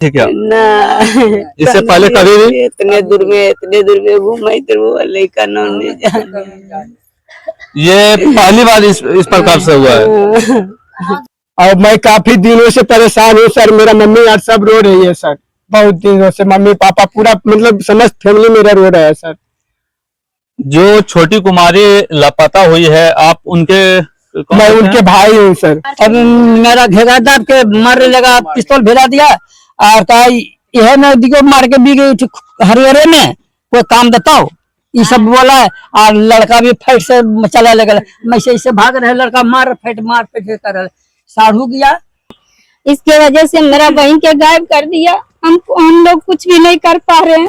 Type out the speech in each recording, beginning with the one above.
ठीक है ना इससे पहले कभी भी इतने दूर में घूमे तो वो लड़का नहीं जाने। ये पहली बार इस प्रकार से हुआ है। और मैं काफी दिनों से परेशान हूँ सर। मेरा मम्मी यार सब रो रही है सर, बहुत दिनों से मम्मी पापा पूरा मतलब समस्त फैमिली मेरा रो रहा है सर। जो छोटी कुमारी लापता हुई है, आप उनके मैं उनके भाई हूँ सर। अब मेरा घेरा दाब के मारने लगा, पिस्तौल भेजा दिया और कहा यह नदी को मार के भी गई हरिहरे में, कोई काम बताओ, ये सब बोला है। और लड़का भी फैट से चला लगा, मैं से भाग रहे, लड़का मार फैट कर साढ़ू गया। इसके वजह से मेरा बहन के गायब कर दिया। हम लोग कुछ भी नहीं कर पा रहे हैं।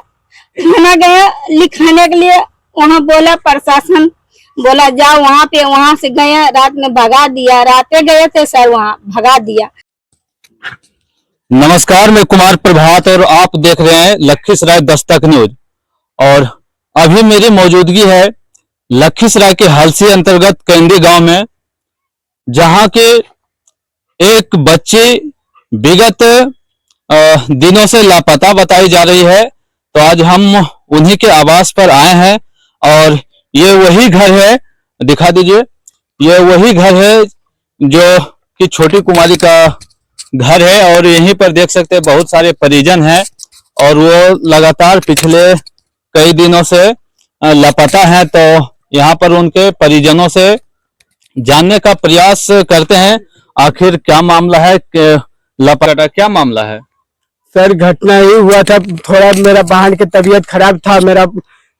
थाना गया लिखाने के लिए, वहाँ बोला प्रशासन बोला जाओ वहाँ पे, वहाँ से गए, रात में भगा दिया। रातें गए थे सर, वहाँ भगा दिया। नमस्कार, मैं कुमार प्रभात और आप देख रहे हैं लखीसराय दस्तक न्यूज। और अभी मेरी मौजूदगी है लखीसराय के हलसी अंतर्गत कैंडी गांव में, जहां के एक बच्ची विगत दिनों से लापता बताई जा रही है। तो आज हम उन्हीं के आवास पर आए हैं और ये वही घर है, दिखा दीजिए, ये वही घर है जो कि छोटी कुमारी का घर है। और यहीं पर देख सकते हैं बहुत सारे परिजन हैं और वो लगातार पिछले कई दिनों से लापता हैं। तो यहाँ पर उनके परिजनों से जानने का प्रयास करते हैं आखिर क्या मामला है, लापता क्या मामला है। सर घटना ही हुआ था, थोड़ा मेरा बहन की तबीयत खराब था। मेरा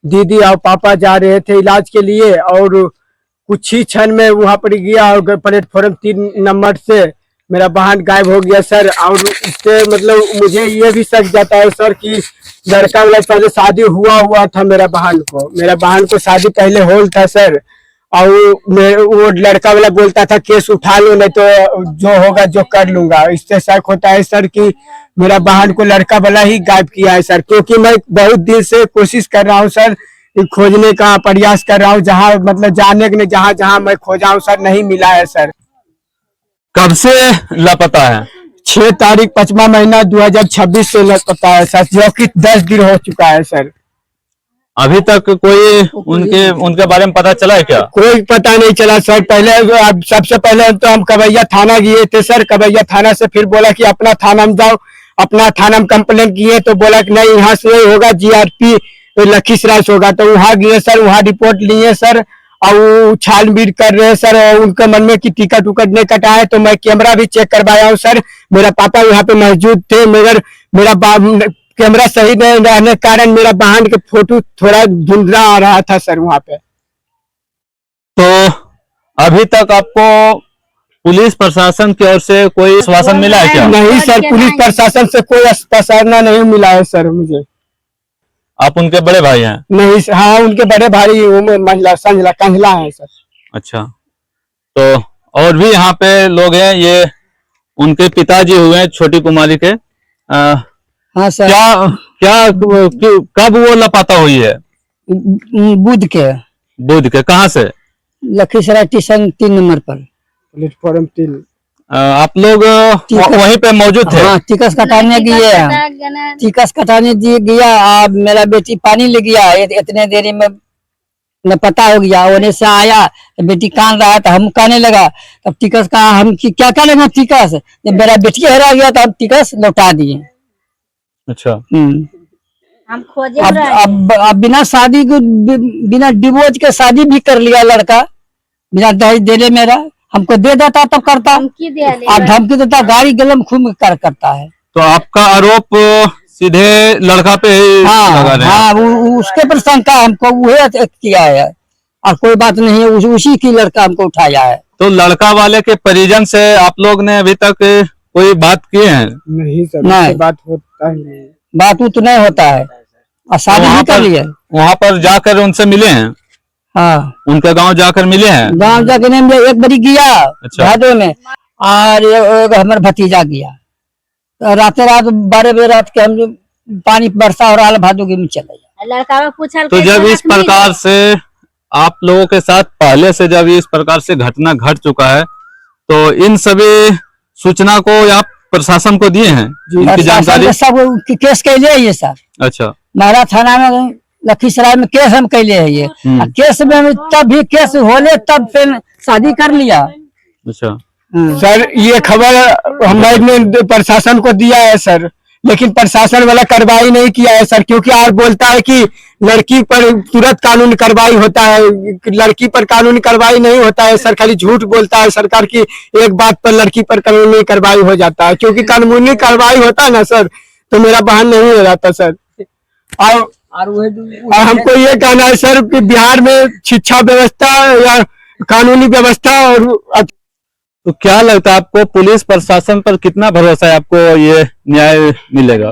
दीदी और पापा जा रहे थे इलाज के लिए और कुछ ही क्षण में वहां पर गया और प्लेटफॉर्म 3 नंबर से मेरा बहन गायब हो गया सर। और उससे मतलब मुझे ये भी शक जाता है सर कि लड़का वाला पहले शादी हुआ था मेरा बहन को शादी पहले होल था सर। और वो लड़का वाला बोलता था केस उठा लो, नहीं तो जो होगा जो कर लूंगा। इससे शक होता है सर कि मेरा बहन को लड़का वाला ही गायब किया है सर। क्योंकि मैं बहुत दिन से कोशिश कर रहा हूँ सर, खोजने का प्रयास कर रहा हूँ, जहाँ मतलब जाने के लिए जहाँ मैं खोजा हूँ सर, नहीं मिला है सर। कब से लापता है? 6 तारीख 5वां महीना 2026 से लापता है सर, जो कि 10 दिन हो चुका है सर। अभी तक कोई उनके बारे में पता चला है क्या? कोई पता नहीं चला सर। पहले सबसे पहले तो हम कबैया थाना गए थे सर। कबैया थाना से फिर बोला कि अपना थाना में जाओ, अपना थाना में कंप्लेंट किए तो बोला कि नहीं यहाँ से नहीं होगा, जीआरपी लखीसराय से होगा। तो वहाँ गए सर, वहाँ रिपोर्ट लिए सर और छानबीन कर रहे हैं सर। और उनके मन में कि टिकट उकट नहीं कटा है। तो मैं कैमरा भी चेक करवाया हूँ सर। मेरा पापा यहाँ पे मौजूद थे, मगर मेरा कैमरा सही नहीं रहने के कारण मेरा बहन के फोटो थोड़ा धुंधला आ रहा था सर वहाँ पे। तो अभी तक आपको पुलिस प्रशासन की ओर से कोई आश्वासन मिला है क्या? नहीं सर, पुलिस प्रशासन से कोई आश्वासन नहीं मिला है सर मुझे। आप उनके बड़े भाई हैं? नहीं, हाँ उनके बड़े भाई महिला कंझला है सर। अच्छा, तो और भी यहाँ पे लोग हैं, ये उनके पिताजी हुए छोटी कुमारी के। हाँ सर। कब वो लापता हुई है? बुध के कहाँ से? लखीसराय स्टेशन 3 नंबर पर, प्लेटफॉर्म 3। आप लोग वहीं पे मौजूद थे? हाँ, टिकस कटाने गए, टिकस कटाने गया। अब मेरा बेटी पानी ले गया, इतने देरी में न पता हो गया। होने से आया तो बेटी कान रहा तो हम कहने लगा, तब टिकस का हम क्या करेंगे टिकस, जब मेरा बेटी हरा गया तो हम टिकस लौटा दिए। अच्छा। हम खोजे अब बिना शादी को, बिना डिवोर्स के शादी भी कर लिया लड़का, बिना दहेज देने। मेरा हमको दे देता तब करता, अब धमकी देता, गाड़ी गलम खूब करता है। तो आपका आरोप सीधे लड़का पे ही लगा रहे हैं? हाँ, उसके पर शंका हमको वही किया है और कोई बात नहीं है, उसी की लड़का हमको उठाया है। तो लड़का वाले के परिजन से आप लोग ने अभी तक कोई बात किए हैं? नहीं सर, नहीं बात होता है, बात तो नहीं होता है। और शादी भी कर लिया। वहाँ पर जाकर उनसे मिले हैं? हाँ, उनके गांव जाकर मिले हैं? गाँव जाकर नहीं, एक बारी गया भादो में, और हमारा भतीजा गया। रात 12 बजे रात के हम पानी बरसा हो रहा भादो के में चले गया। लड़का पूछा तो जब इस प्रकार से आप लोगों के साथ पहले से जब इस प्रकार से घटना घट चुका है, तो इन सभी सूचना को आप प्रशासन को दिए हैं इनकी प्रशासन जानकारी? के सब केस कैले है ये सर, अच्छा। महाराज थाना में लखीसराय में केस हम कैले है ये। आ केस में तब भी केस होले तब फिर शादी कर लिया। अच्छा। सर ये खबर हमने प्रशासन को दिया है सर, लेकिन प्रशासन वाला कार्रवाई नहीं किया है सर, क्योंकि और बोलता है कि लड़की पर तुरंत कानूनी कार्रवाई होता है, लड़की पर कानूनी कार्रवाई नहीं होता है सर, खाली झूठ बोलता है सरकार की एक बात पर लड़की पर कानूनी कार्रवाई हो जाता है, क्योंकि कानूनी कार्रवाई होता है ना सर तो मेरा बहन नहीं हो जाता सर। और हमको ये कहना है सर कि बिहार में शिक्षा व्यवस्था या कानूनी व्यवस्था और तो क्या लगता है आपको पुलिस प्रशासन पर कितना भरोसा है, आपको ये न्याय मिलेगा?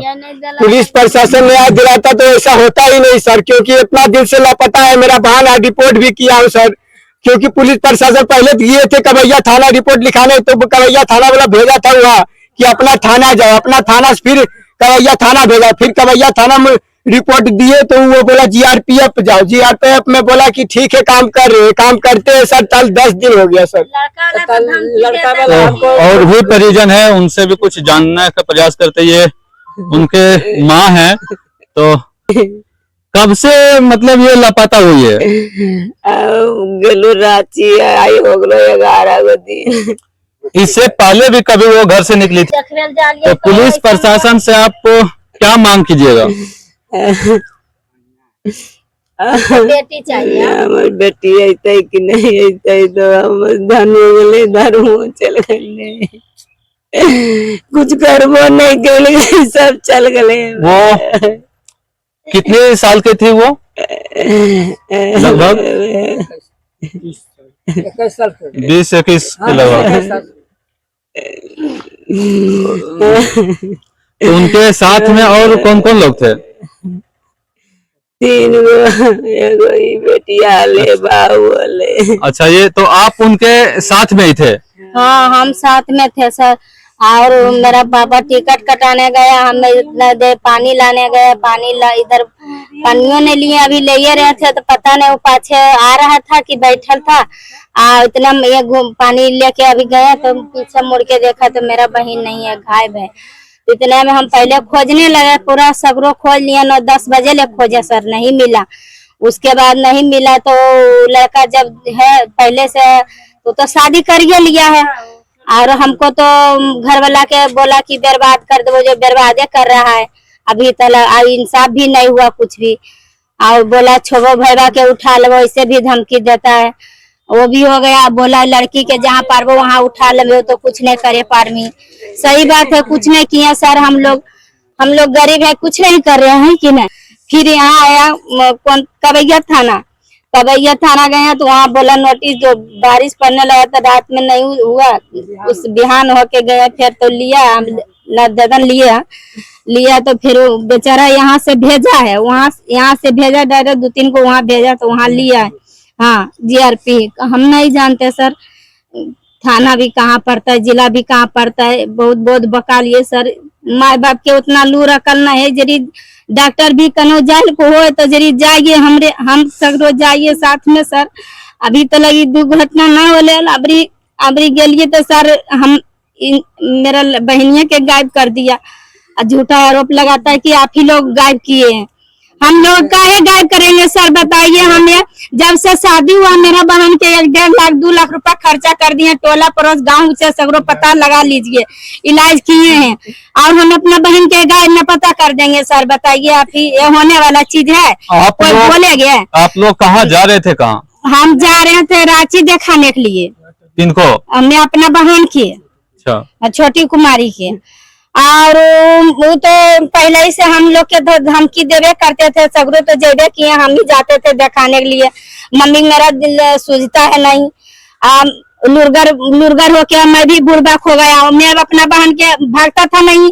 पुलिस प्रशासन न्याय दिलाता तो ऐसा होता ही नहीं सर, क्योंकि इतना दिन से लापता है मेरा बहन, रिपोर्ट भी किया हूँ सर, क्योंकि पुलिस प्रशासन पहले दिए थे कवैया थाना रिपोर्ट लिखाने, तो कवैया थाना वाला भेजा था वहाँ कि अपना थाना जाओ, अपना थाना से फिर कवैया थाना भेजा, फिर कवैया थाना में रिपोर्ट दिए तो वो बोला जीआरपीएफ जाओ, जीआरपीएफ में बोला कि ठीक है काम कर रहे हैं, काम करते हैं सर, कल 10 दिन हो गया सर। तो और भी परिजन है, उनसे भी कुछ जानने का प्रयास करते, ये उनके माँ हैं, तो कब से मतलब ये लापता हुई है? गलो रांची आई हो गलो 11 गो दिन। इससे पहले भी कभी वो घर से निकली थी? तो पुलिस प्रशासन से आप क्या मांग कीजिएगा? बेटी चाहिए। हमारी बेटी अते कि नहीं अते तो हम धन हो गए, धर्म चल गए, कुछ करबो नहीं गए, सब चल गए। वो कितने साल के थी वो? लगभग 20-21 के लगभग। तो उनके साथ में और कौन कौन लोग थे? 3 गो, एगो ई बेटिया ले बाबू ले। अच्छा, ये तो आप उनके साथ में ही थे? हाँ हम साथ में थे सर, और मेरा पापा टिकट कटाने गया, हम इतना देर पानी लाने गए, इधर पानियों ने लिए, अभी ले रहे थे तो पता नहीं वो पाछे आ रहा था कि बैठल था, इतना ये पानी लेके अभी गए तो पीछे मुड़ के देखा तो मेरा बहन नहीं है, गायब है। इतने में हम पहले खोजने लगे, पूरा सगरो खोज लिया, 9-10 बजे ले खोजे सर, नहीं मिला। उसके बाद नहीं मिला तो लड़का जब है पहले से तो शादी करिए लिया है, और हमको तो घर वाला के बोला कि बर्बाद कर दो, जो बर्बादे कर रहा है, अभी तक इंसाफ भी नहीं हुआ कुछ भी, और बोला छोबो भैया के उठा लो, इससे भी धमकी देता है, वो भी हो गया। बोला लड़की के जहाँ पारबो वहाँ उठा ले, तो कुछ नहीं करे पारमी। सही बात है, कुछ नहीं किया सर, हम लोग गरीब है, कुछ नहीं कर रहे हैं कि नहीं। फिर यहाँ आया कौन कवैया थाना गए तो वहाँ बोला नोटिस, जो बारिश पड़ने लगा तो रात में नहीं हुआ, उस बिहान होके गए, फिर तो लिया नदन लिया तो फिर बेचारा यहाँ से भेजा है, यहाँ से भेजा डायरेक्ट 2-3 को वहाँ भेजा तो वहाँ लिया है। हाँ जीआरपी हम नहीं जानते सर, थाना भी कहाँ पड़ता है, जिला भी कहाँ पड़ता है, बहुत बकाल ये सर। माँ बाप के उतना लूर अकल न है, जरी डॉक्टर भी कनो जाए को हो तो जरी जाइए, हम सगरो जाइए साथ में सर। अभी तो लगी दुर्घटना ना होले, अबरी गेलिए तो सर हम मेरा बहनिया के गायब कर दिया, झूठा आरोप लगाता है कि आप ही लोग गायब किए हैं। हम लोग काहे गायब करेंगे सर, बताइए। हमें जब से शादी हुआ मेरा बहन के 1-1.5 लाख 2 लाख रुपया खर्चा कर दिए, टोला पड़ोस गांव से सगरो पता लगा लीजिए, इलाज किए हैं, और हम अपना बहन के गायब न पता कर देंगे सर, बताइए। आप ही ये होने वाला चीज है? कोई बोलेगे? आप लोग कहाँ जा रहे थे? कहाँ? हम जा रहे थे रांची दिखाने के लिए। किनको? मैं अपना बहन की, अच्छा, छोटी कुमारी की। और वो तो पहले ही से हम लोग के धमकी देवे करते थे, सगरो तो जेबे किए, हम ही जाते थे दिखाने के लिए। मम्मी मेरा दिल सूझता है नहीं, लुरगर होके मैं भी बुर्बक हो गया, मैं अपना बहन के भागता था नहीं।